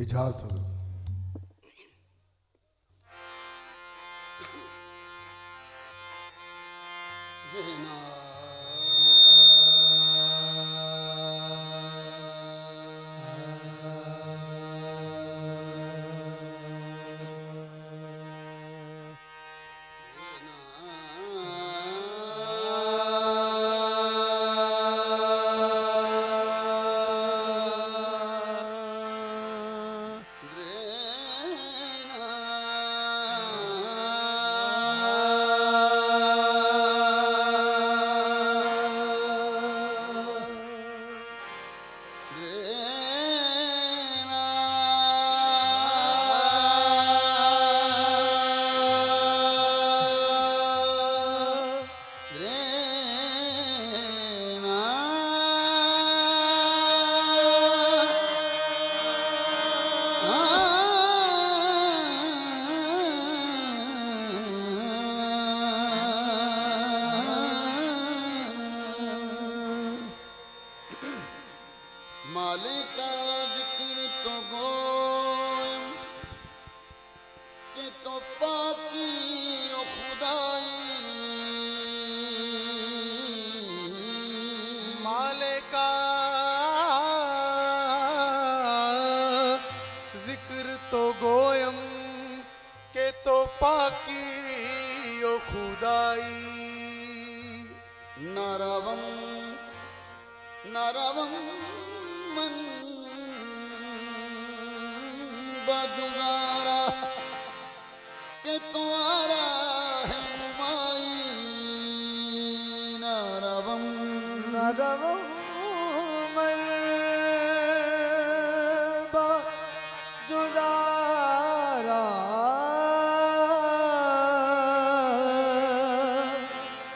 इजाजत हो। माले का जिक्र तो गोयम के तो पाकी ओ खुदाई। माले का जिक्र तो गोयम के तो पाकी ओ खुदाई। नरवम नरवम मन बजुगारा के तुम्हारा है नुमाई। नरवम नरवम मन बजुगारा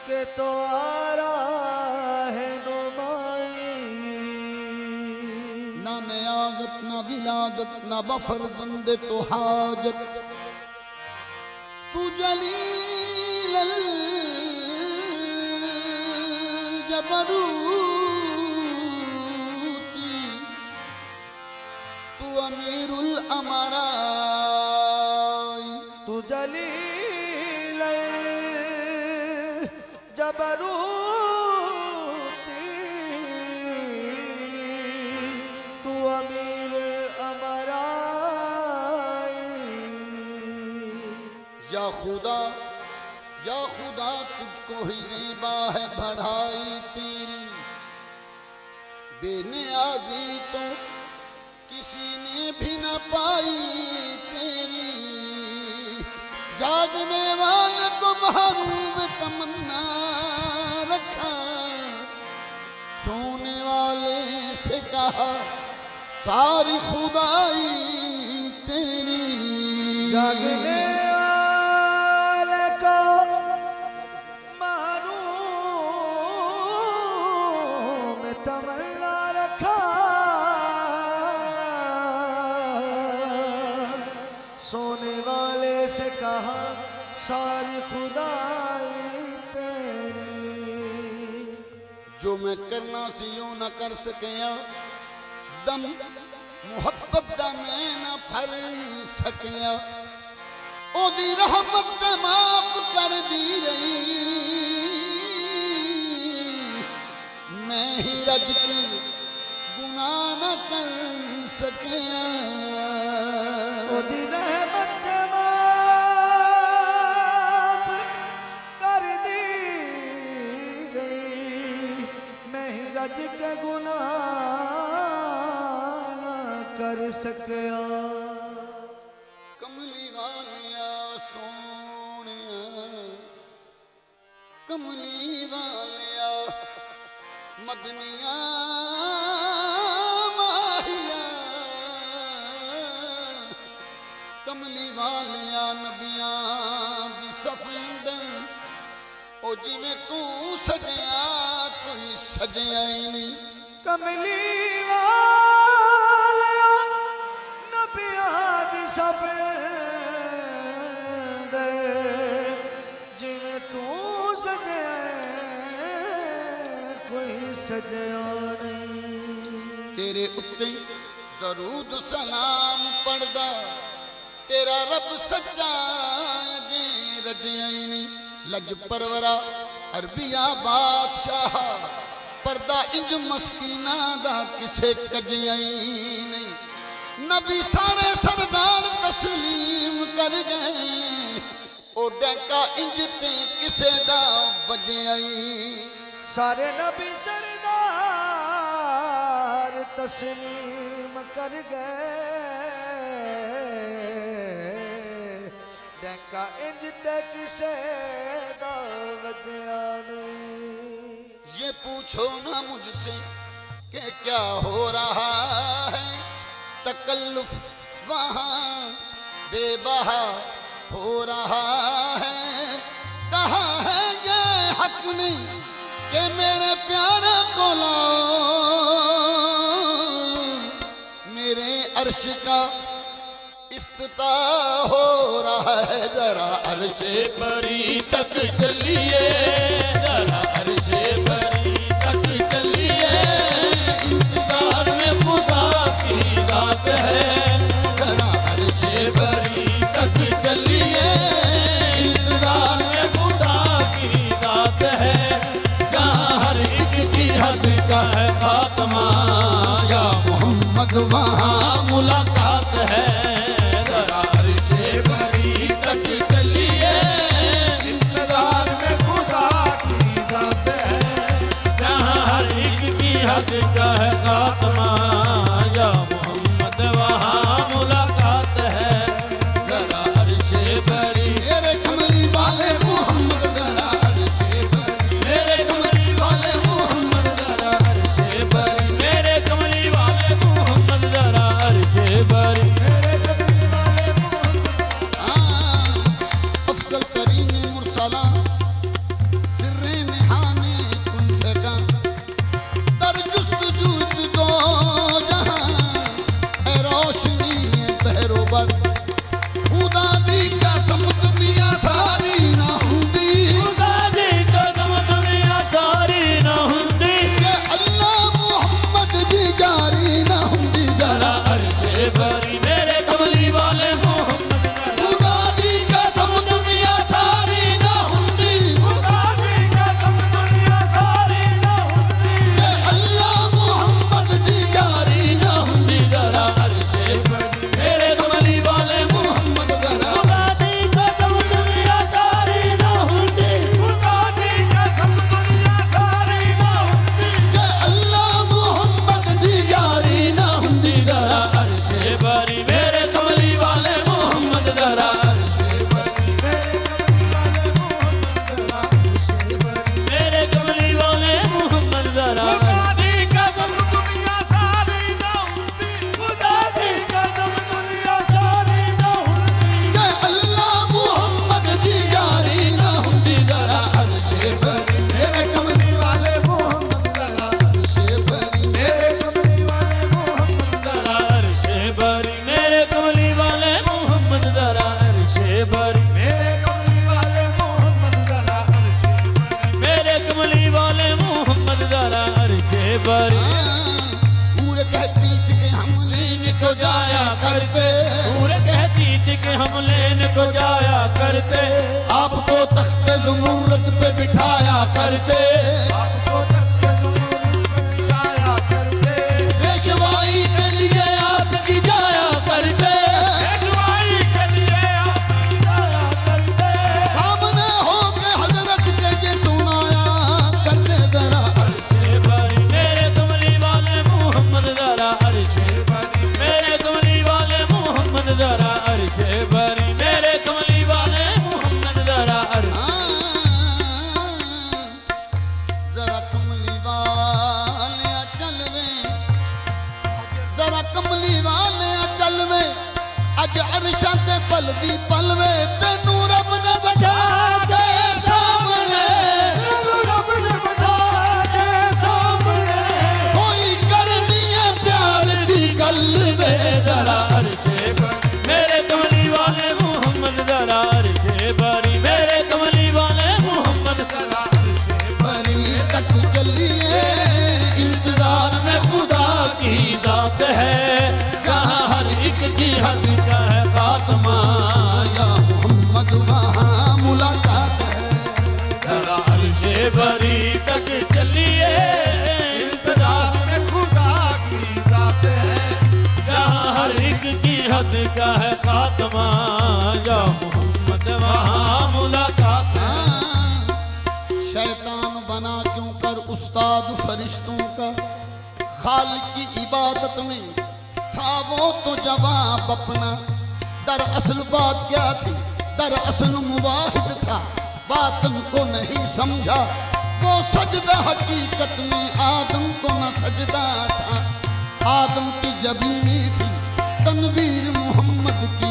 के तुम्हारा है न नियाजत न विलादत न बफरजंद तो हाजत। तू जलील जबरूती तू अमीरुल अमराई। तू जलील जबरूती तू अमीर अमराई। या खुदा तुझको ही ज़ीबा है बढ़ाई तेरी। बेनियाज़ी तो किसी ने भी न पाई तेरी। जागने वाले को महरूम तमन्ना रखा। सोने वाले से कहा सारी खुदाई तेरी। जागने वाले को महरूम तमन्ना रखा। सोने वाले से कहा सारी खुदाई तेरी। जो मैं करना सी यूं न कर सकिया दम मुहब्बत दा मैं न फर सकिया। ओदी रहमत ते माफ कर दी रही। मैं ही रज के गुनाह न कर सकिया। ओदी रहमत ते माफ कर दी रही। मैं ही रज के गुनाह न कर सकिया। कमली वालिया सोनिया कमली वालिया मदनिया माहिया। कमली वालिया नबियां दी सफ़ अंदर ओ जिवें तू सजया कोई सजया ही नहीं। कमली वाला नबियां दी सफ़ अंदर जिवें तू सजया कोई सजया नहीं। तेरे उत्ते दरूद सलाम पढ़दा तेरा रब सच्चा जे रजयनी लज परवरा अरबिया बादशाह पर्दा इंज मस्कीना दा किसे कजयई नहीं नबी सारे सरदार तस्लीम कर गए ओ डैका इंज ते किसे दा वजयई सारे नबी सरदार तस्लीम कर गए डैका इंज ते किसे दा वजया नहीं ये पूछो ना मुझसे कि क्या हो रहा है तकल्लुफ वहाँ बेबहा हो रहा है कहाँ है ये हक नहीं कि मेरे प्यारे को लाओ मेरे अर्श का इफ्तिताह हो रहा है जरा अर्शे बरी तक चलिए जरा अर्शे बरी तक चलिए इंतजार में खुदा की जात है जरा अर्शे बरी तक चलिए इंतजार में खुदा की जात है जहाँ हर एक की हद का है खात्मा या मोहम्मद वहाँ मुलाकात है जरा अर्शे बरी तक चलिए इंतजार में खुदा की जात है जहाँ हर एक की हद का है खात्मा या मोहम्मद वहाँ मुलाकात है जरा अर्शे बरी मेरे कमली वाले मोहम्मद जरा अर्शे बरी मेरे कमली वाले मोहम्मद जरा अर्शे बरी मेरे कमली वाले मोहम्मद जरा अर्शे बरी मेरे कमली वाले मोहम्मद अफजल तरीन मुरसला सिर्रे निहाने कुन फेंका दर जुस्तजूद दो जहां ए रोशनी बहरोबर खुदा दी कसम दुनिया सारी ना हुंदी खुदा दी कसम दुनिया सारी ना हुंदी के अल्लाह मोहम्मद दी जारी ना हुंदी जरा अर्शे बरी मेरे कमली वाले मोहम्मद खुदा दी कसम दुनिया सारी ना हुंदी खुदा दी कसम दुनिया सारी ना हुंदी के अल्लाह मोहम्मद दी जारी ना हुंदी जरा अर्शे बरी मेरे कमली वाले मोहम्मद जरा खुदा दी कसम दुनिया सारी ना हुंदी खुदा दी कसम दुनिया सारी ना हुंदी के अल्लाह मोहम्मद दी जारी ना हुंदी जरा अर्शे बरी मेरे कमली वाले मोहम्मद जरा अर्शे बरी मेरे कमली वाले मोहम्मद जरा अर्शे बरी मेरे कमली वाले मोहम्मद जरा खुदा दी कसम दुनिया सारी ना हुंदी खुदा दी कसम दुनिया सारी ना हुंदी के अल्लाह मोहम्मद दी जारी ना हुंदी जरा अर्शे बरी मेरे कमली वाले मोहम्मद जरा अर्शे बरी मेरे कमली वाले मोहम्मद जरा अर्शे बरी मेरे कमली वाले मोहम्मद जरा अर्शे बरी मेरे कमली वाले मोहम्मद जरा अर्शे मेरे कमली वाले मोहम्मद जरा अर्शे बरी पूरे कहती थी कि हम लेने को जाया करते पूरे कहती थी कि हम लेने को जाया करते आपको तख्त ज़ुमूरत पे बिठाया करते आपको तख्त ज़ुमूरत पे बिठाया करते पेशवाई के लिए आपकी जाया करते पेशवाई के लिए आपकी जाया करते सामने हो के हजरत के ये सुनाया करते जरा अर्शे बरी मेरे कमली वाले मोहम्मद जरा अर्शे बरी मेरे कमली वाले मोहम्मद जरा अर्शे बरी मेरे कमली वाले मोहम्मद जरा अर्शे जरा कमली वाले चलवे जरा कमली वाले चलवे अज अरशा ते पलदी पलवे तेनू रब ने बैठा के सामने तेनू रब ने बिठा के सामने कोई करनी है प्यार दी गल वे जरा अर्शे बरी मेरे कमली वाले मोहम्मद जरा अर्शे बरी मेरे कमली वाले मोहम्मद जरा अर्शे बरी तक चलिए इंतजार में खुदा की जात है हद का है खात्मा, या मोहम्मद वहाँ मुलाकात है। शैतान बना क्यों कर उस्ताद फरिश्तों का, खालिक की इबादत में था वो तो जवाब अपना। दरअसल बात क्या थी, दरअसल मुवाहिद था, बातन को नहीं समझा। वो सजदा हकीकत में आदम को न सजदा था। आदम की जबीनी थी तनवीर मोहम्मद की।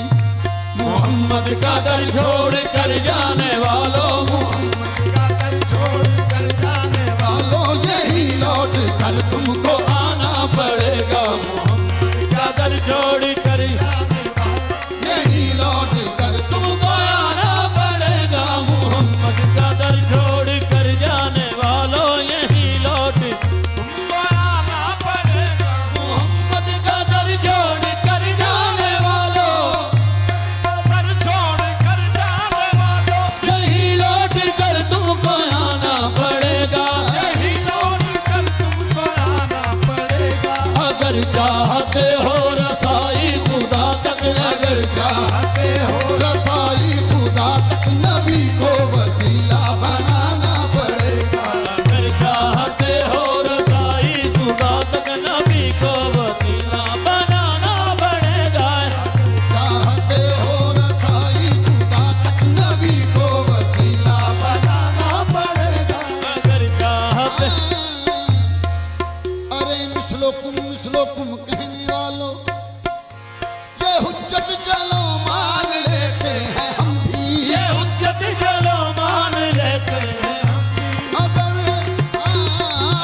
मोहम्मद का दर छोड़ कर जाने वालों, मोहम्मद का दर छोड़ कर जाने वालों, यही लौट कर तुमको आना पड़ेगा। मोहम्मद का दर छोड़ कर जाने वालों, यही लौट कर तुमको आना पड़ेगा। मोहम्मद का दर छोड़ कर जाने वालों, यही लौट तुमको आना पड़ेगा। मोहम्मद का दर छोड़ कर जाने वालों, दर छोड़ कर जाने वालों, यही लौट कर तुमको आना पड़ेगा। यही लौट कर तुमको आना पड़ेगा। अगर चाहते हो रसाई खुदा तक, अगर चाहते हो रसाई खुदा तक नबी को वसीला बनाना पड़ेगा। अगर चाहते हो रसाई खुदा तक, नबी को वसीला बनाना पड़ेगा। चाहते हो रसाई खुदा तक नबी को वसीला बनाना पड़ेगा। अगर चाहते अरे मिसलोकुम कहने वालों, ये हुज्जत चलो मान लेते हैं हम भी। ये हुज्जत चलो मान लेते हैं हम भी। अगर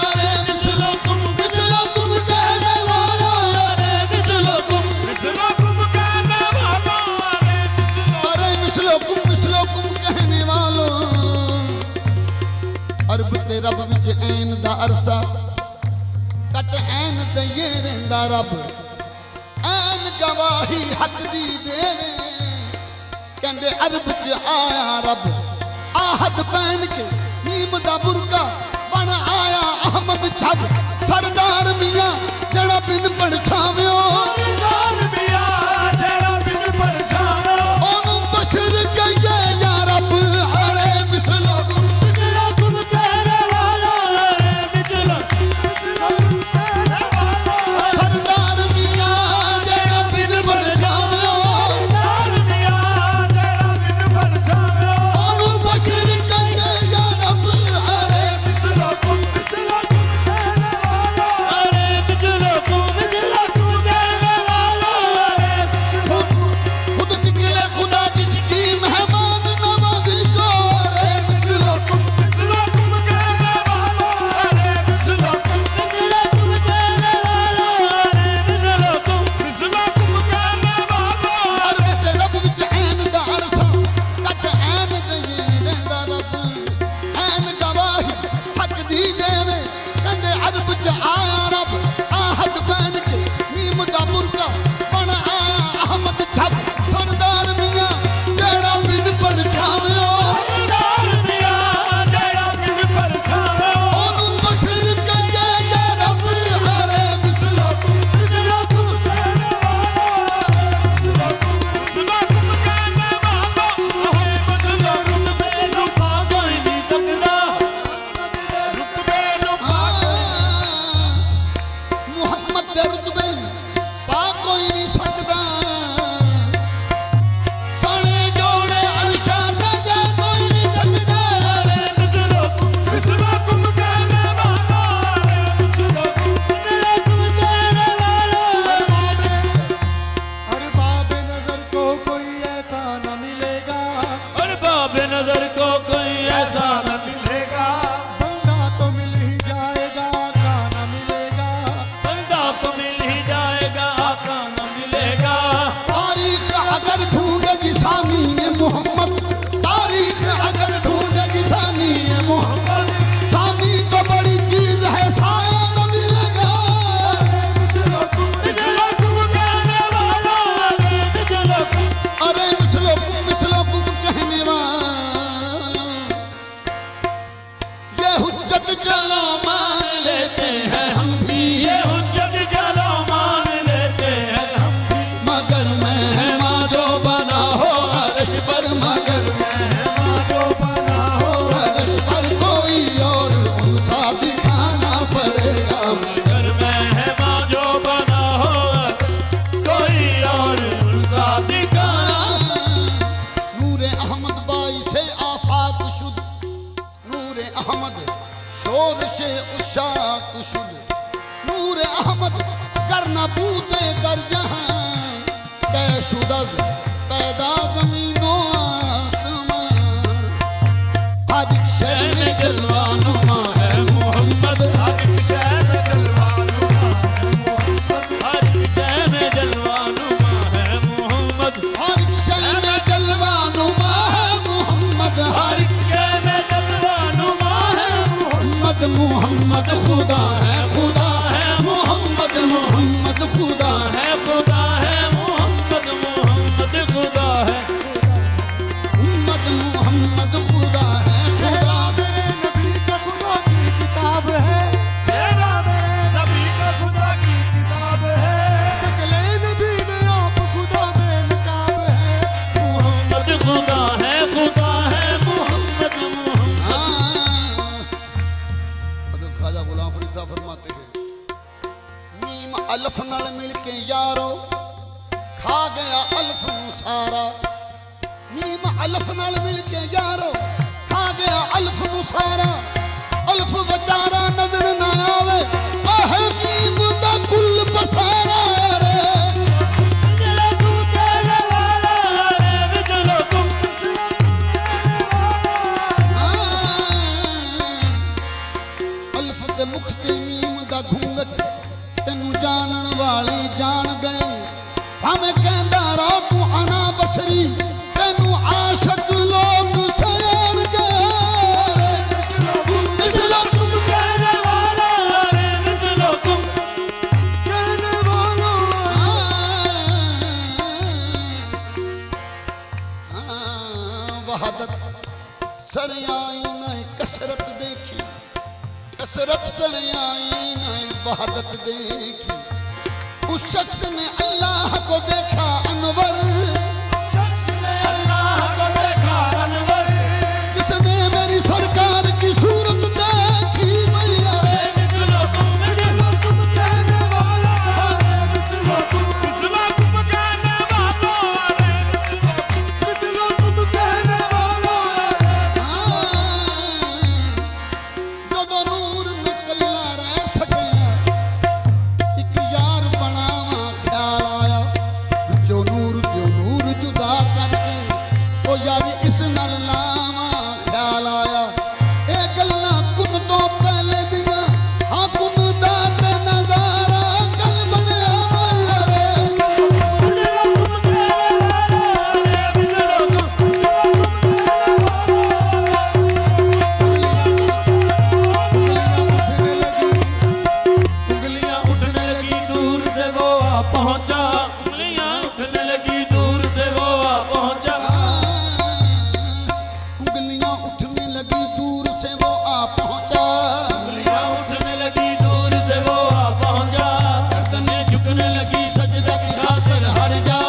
अरे मिसलोकुम मिसलोकुम कहने वालों, अरे मिसलोकुम मिसलोकुम कहने वालों, अरे मिसलोकुम कहने वालों। अरब ते रब विच ऐन दा अरसा, कट ऐन ते ये रहंदा रब। ऐन गवाही हक दी देवे, कहंदे अरब च आया रब। आहद पहन के नीम दा बुरका बन आया अहमद छब। सरदार मियां जड़ा बिन पहचावियो, सरदार मियां जेड़ा बिन परछावियो, ओनू बशर कहिए या रब। अरे मिसलोकुम मिसलोकुम कहने वालों, अरे मिसलोकुम मिसलोकुम कहने वालों, सरदार मियां जड़ा बिन पहचावियो, सरदार मियां जेड़ा बिन परछावियो, ओनू बशर कहिए या रब। अरे मिसलोकुम कहने वालों, अरे मिसलोकुम कहने वालों, अरे मिसलोकुम खुद निकले खुदा जिसकी मेहमान नवाजी को। अरे मिसलोकुम कहने वालों, अरे मिसलोकुम कहने वालों, अरे मिसलोकुम कहने वालों, अरब ते रब विच ऐन दा अरसा, कट ऐन ते ये रहंदा रब। ऐन गवाही हक दी देवे, कहंदे अरब च आया रब। आहद पहन के नीम दा बुरका बन आया अहमद छब। सरदार मियां जेड़ा बिन पहचावियो, सरदार मियां जेड़ा बिन परछावियो, ओनू बशर कहिए या रब। अरे मिसलोकुम कहने वालों, मिसलोकुम कहने वालों, मोहम्मद दे रुतबे नु पा कोई नहीं सकता। मोहम्मद दे रुतबे नु मुहम्मद दे रुतबे पा कोई नहीं सकदा। सने जोड़े अरशा ते जा कोई नहीं सकदा। मिसलोकुम कहने वालों, मिसलोकुम कहने वालों, हर बाबे नजर को कोई ऐसा न मिलेगा, और बाबे नजर को कोई ऐसा न मिलेगा। बंदा तो मिल ही जाएगा, का न मिलेगा, बंदा तो मिल ही नबूते दर जहां कैशुदज पैदा जमीनो आसमां हर एक शहर में जलवा नुमा है मोहम्मद हर एक शहर में जलवा नुमा है मोहम्मद हर एक शहर में जलवा नुमा है मोहम्मद हर एक शहर में जलवा नुमा है मोहम्मद हर एक शहर में जलवा नुमा है मोहम्मद मोहम्मद खुदा है मोहम्मद मोहम्मद खुदा है खुदा है मोहम्मद मोहम्मद खुदा है मोहम्मद मोहम्मद खुदा है खुदा मेरे नबी का खुदा की किताब है तेरा मेरे नबी का खुदा की किताब है निकले नबी में आप खुदा में नकाब है मोहम्मद खुदा है मोहम्मद मोहम्मद हज़रत ख्वाजा गुलाम फरीद साहब फरमाते हैं मीम अल्फ नाल मिल के यारो खा गया अल्फ नू सारा मीम अल्फ नाल मिल के यारो खा गया अल्फ नू सारा अल्फ बेचारा नजर ना आवे आह मीम दा कुल बसारा रे बिजलो तू तेरे वाला रे बिजलो तू अल्फ दे मुखते मीम दा घूंघट तेनू जानन वाले जान गए भाਵੇਂ कहंदा रहो तू अना बसरी तेनू आशिक लोग सयान गए बिजलो तुम कहने वाला रे बिजलो तुम कहने वालों वहादत सरयाई नहीं कसरत देखी कसरत सरयाई नहीं वहादत देखी उस शख्स ने अल्लाह को देखा अनवर शख्स ने अल्लाह को देखा अनवर जिसने मेरी सरकार की सूरत देखी मैया रे बिजलो तुम कहने वाला रे बिजलो तुम कहने वाला रे बिजलो तुम कहने वाला रे ਜਦੋਂ ਨੂਰ ਨਿਕਲਣਾ ਰਹਿ ਸਕਿਆ ਇੱਕ ਯਾਰ ਬਣਾਵਾ ਖਿਆਲ ਆਇਆ ਵਿੱਚੋਂ ਨੂਰ ਜੁਦਾ ਕਰਕੇ ਉਹ ਯਾਰ ਇਸ ਨਾਲ ਲਾਵਾ ਖਿਆਲ ਆਇਆ ਇਹ ਗੱਲਾਂ ਕੁਨ ਤੋਂ ਪਹਿਲੇ ਦੀਆਂ ਹਾਂ ਕੁਨ ਦਾ ਤੇ ਨਜ਼ਾਰਾ ਕੱਲ ਬਣਿਆ ਮਾਇਆ ਰੇ बिजलो तुम कहने वाला रे बिजलो तुम उंगलियां उठने लगी दूर से वो आ पहुंचा उंगलियां उठने लगी दूर से वो आ पहुंचा उंगलियां उठने लगी दूर से वो आ पहुंचा उंगलियां उठने लगी दूर से वो आ पहुंचा गर्दनें झुकने लगी सजदा की खातिर हर जा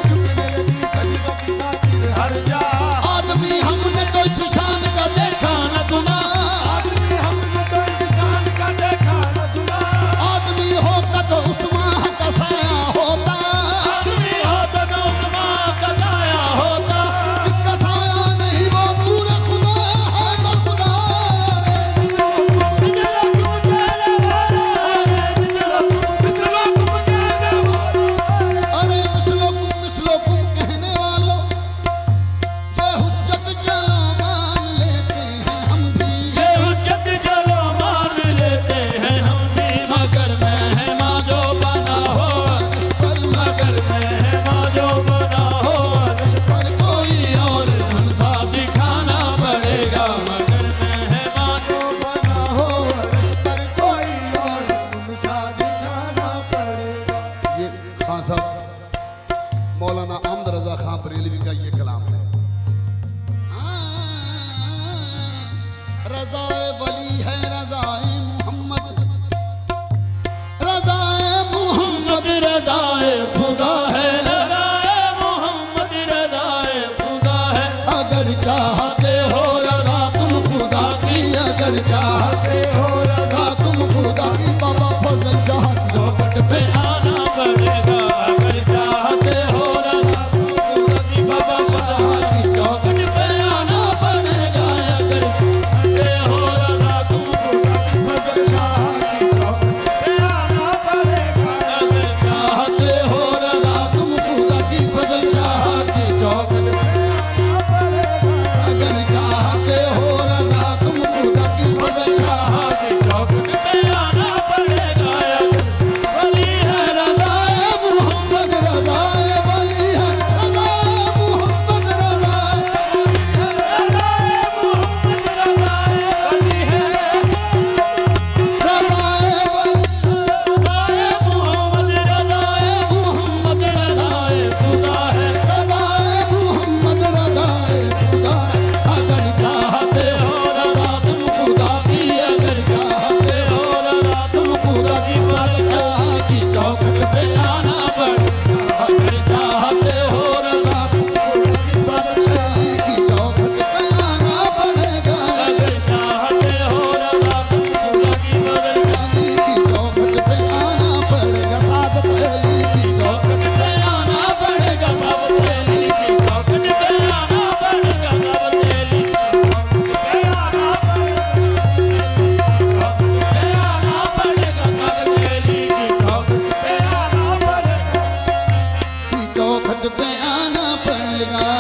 झुकने लगी सजदा की खातिर हर जा आदमी हमने तो इस शान का देखा न सुना आदमी हमने तो इस जान का देखा न सुना आदमी होता तो उस्मान का साया होता आदमी होता तो उस्मान का साया होता जिसका साया नहीं वो नूर खुदा है खुदा बिजलो तुम कहने वाला रे बिजलो तुम कहने वाला अरे मिसलोकुम कहने वालों ये हुज्जत चलो मान लेते हैं हम भी ये हुज्जत चलो मान लेते हैं हम भी मगर मेहमा जो बना हो इस पर मगर मेहमा जो बना हो इस पर कोई और हमसा दिखाना पड़ेगा मगर मेहमा जो बना हो रस पर कोई और तुमसा दिखाना पड़ेगा ये खान साहब मौलाना अहमद रजा खान बरेलवी का ये कलाम है रजाए वली है रजाए मोहम्मद रजाए खुदा है रजाए मोहम्मद रजाए खुदा है अगर चाहते हो रजा तुम खुदा की अगर चाहते हो रजा तुम खुदा की बाबा फजल शाह चौखट पे आना पड़ेगा अगर चाहते हो रजा तुम खुदा की बाबा शाह की चौखट पे आना पड़ेगा अगर चाहते हो रजा तुम खुदा की फजल शाह की चौखट पे आना पड़ेगा चौखट पे आना पड़ेगा अगर चाहते हो रजा की सदशैली की चौखट पे आना पड़ेगा अगर चाहते हो रजा की बदलशाही की चौखट पे आना पड़ेगा सादत अली की चौखट पे आना पड़ेगा साबत अली की चौखट पे आना पड़ेगा साबत अली की चौखट पे आना पड़ेगा साबत अली की चौखट पे आना पड़ेगा की चौखट पे आना पड़ेगा